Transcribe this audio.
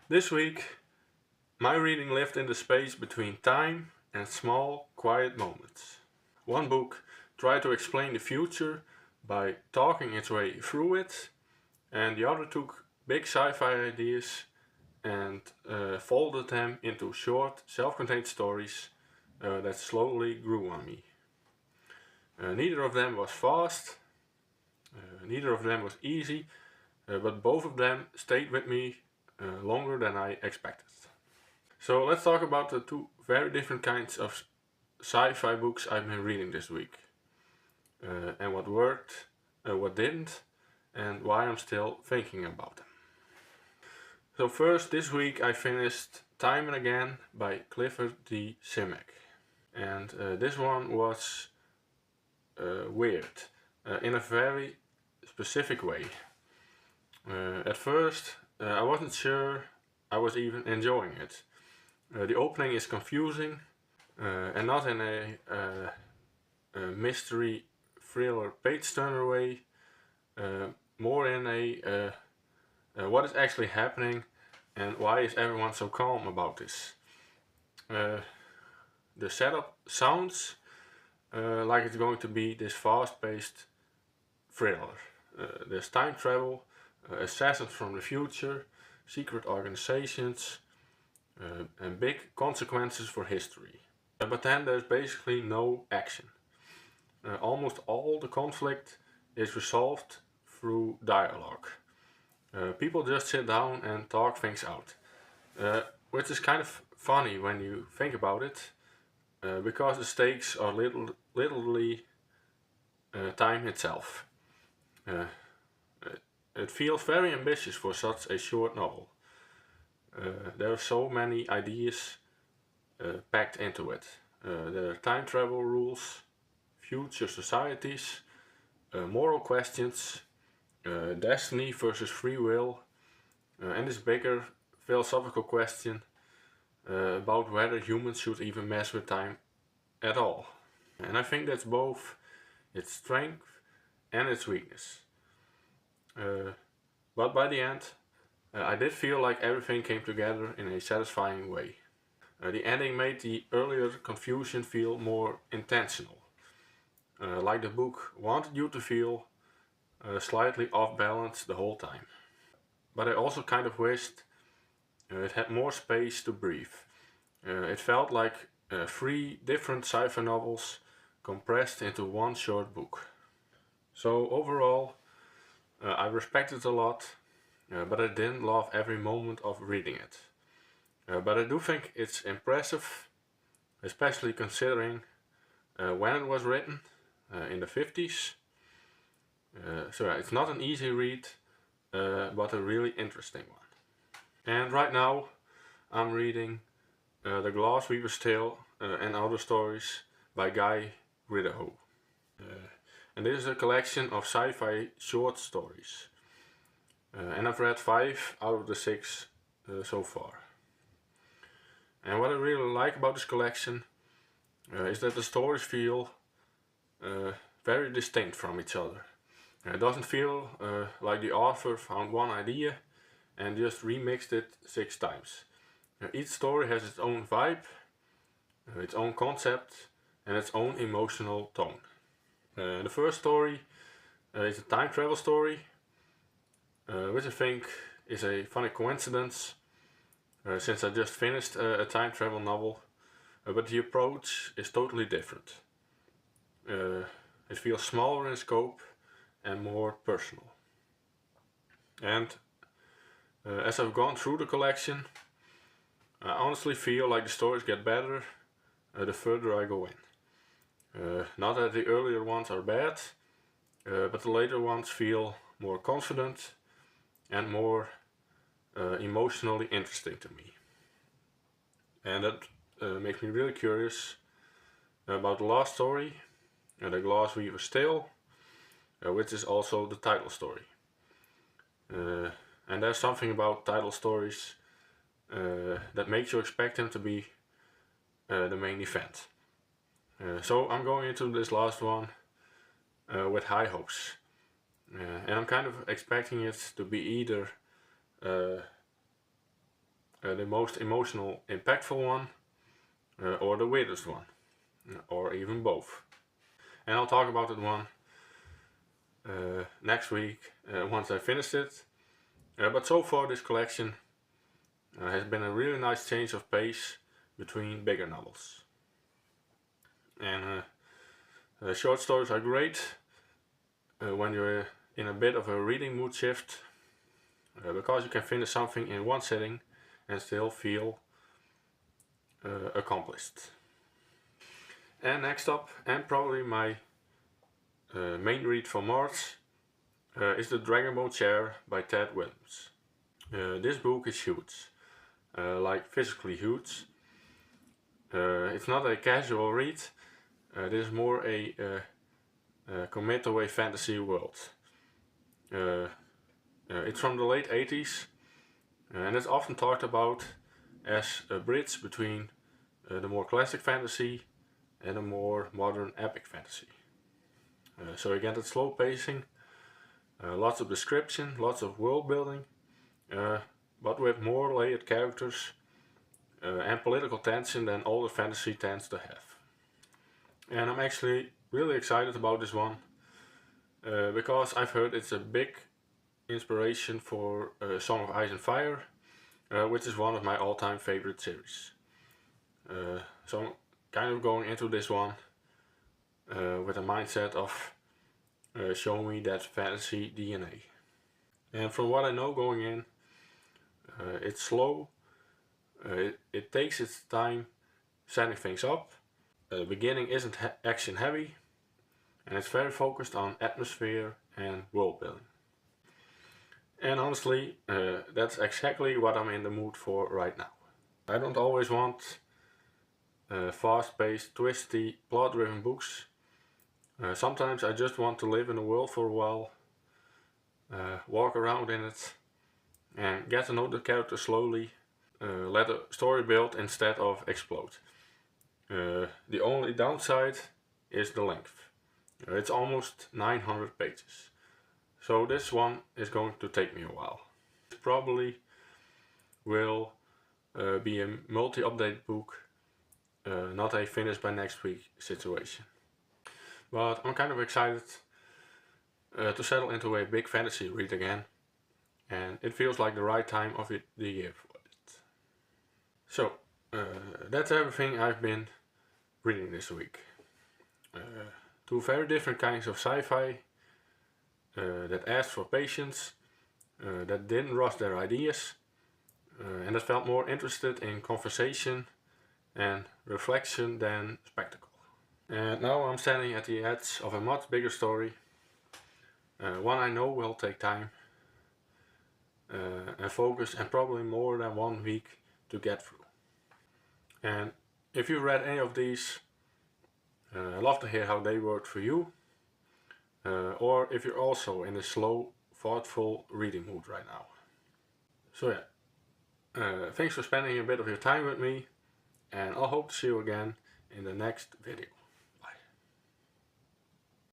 This week, my reading lived in the space between time and small, quiet moments. One book tried to explain the future by talking its way through it, and the other took big sci-fi ideas and folded them into short, self-contained stories that slowly grew on me. Neither of them was fast, neither of them was easy, but both of them stayed with me longer than I expected. So let's talk about the two very different kinds of sci-fi books I've been reading this week, and what worked, what didn't, and why I'm still thinking about them. So first, this week I finished Time and Again by Clifford D. Simak, and this one was weird in a very specific way. At first, I wasn't sure I was even enjoying it. The opening is confusing and not in a mystery thriller page turner way, more in a what is actually happening and why is everyone so calm about this. The setup sounds like it's going to be this fast-paced thriller. There's time travel, assassins from the future, secret organizations, and big consequences for history. But then there's basically no action. Almost all the conflict is resolved through dialogue. People just sit down and talk things out, which is kind of funny when you think about it, because the stakes are literally time itself. Uh, it feels very ambitious for such a short novel. There are so many ideas packed into it. There are time travel rules, future societies, moral questions, destiny versus free will, and this bigger philosophical question about whether humans should even mess with time at all. And I think that's both its strength and its weakness. But by the end, I did feel like everything came together in a satisfying way. The ending made the earlier confusion feel more intentional, like the book wanted you to feel slightly off balance the whole time. But I also kind of wished it had more space to breathe. It felt like three different sci-fi novels compressed into one short book. So overall, I respect it a lot, but I didn't love every moment of reading it. But I do think it's impressive, especially considering when it was written, in the 50s. So yeah, it's not an easy read, but a really interesting one. And right now I'm reading The Glass Weaver's Tale and Other Stories by Riddihough. And this is a collection of sci-fi short stories. And I've read 5 out of the 6 so far. And what I really like about this collection is that the stories feel very distinct from each other. It doesn't feel like the author found one idea and just remixed it 6 times. Each story has its own vibe, its own concept, and its own emotional tone. The first story is a time travel story, which I think is a funny coincidence, since I just finished a time travel novel, but the approach is totally different. It feels smaller in scope and more personal. And as I've gone through the collection, I honestly feel like the stories get better the further I go in. Not that the earlier ones are bad, but the later ones feel more confident and more emotionally interesting to me. And that makes me really curious about the last story, The Glass Weaver's Tale, which is also the title story. And there's something about title stories that makes you expect them to be the main event. So I'm going into this last one with high hopes. And I'm kind of expecting it to be either the most emotional, impactful one, or the weirdest one, or even both. And I'll talk about that one next week once I finished it. But so far this collection has been a really nice change of pace between bigger novels. And short stories are great when you're in a bit of a reading mood shift, because you can finish something in one sitting and still feel accomplished. And next up, and probably my main read for March, is The Dragonbone Chair by Ted Williams. This book is huge, like physically huge. It's not a casual read, this is more a commit to a fantasy world. It's from the late 80s, and it's often talked about as a bridge between the more classic fantasy and a more modern epic fantasy. So you get that slow pacing, lots of description, lots of world building, but with more layered characters and political tension than older fantasy tends to have. And I'm actually really excited about this one, because I've heard it's a big inspiration for Song of Ice and Fire, which is one of my all-time favorite series. So I'm kind of going into this one with a mindset of show me that fantasy DNA. And from what I know going in, it's slow, it takes its time setting things up. The beginning isn't action heavy, and it's very focused on atmosphere and world building. And honestly, that's exactly what I'm in the mood for right now. I don't always want fast-paced, twisty, plot-driven books. Sometimes I just want to live in a world for a while, walk around in it, and get to know the characters slowly, let the story build instead of explode. The only downside is the length. It's almost 900 pages. So this one is going to take me a while. It probably will be a multi-update book, not a finish by next week situation. But I'm kind of excited to settle into a big fantasy read again, and it feels like the right time of the year for it. So that's everything I've been reading this week. Two very different kinds of sci-fi that asked for patience, that didn't rush their ideas, and that felt more interested in conversation and reflection than spectacle. And now I'm standing at the edge of a much bigger story, one I know will take time and focus, and probably more than 1 week to get through. And if you read any of these, I'd love to hear how they worked for you, or if you're also in a slow, thoughtful reading mood right now. So yeah, thanks for spending a bit of your time with me, and I'll hope to see you again in the next video.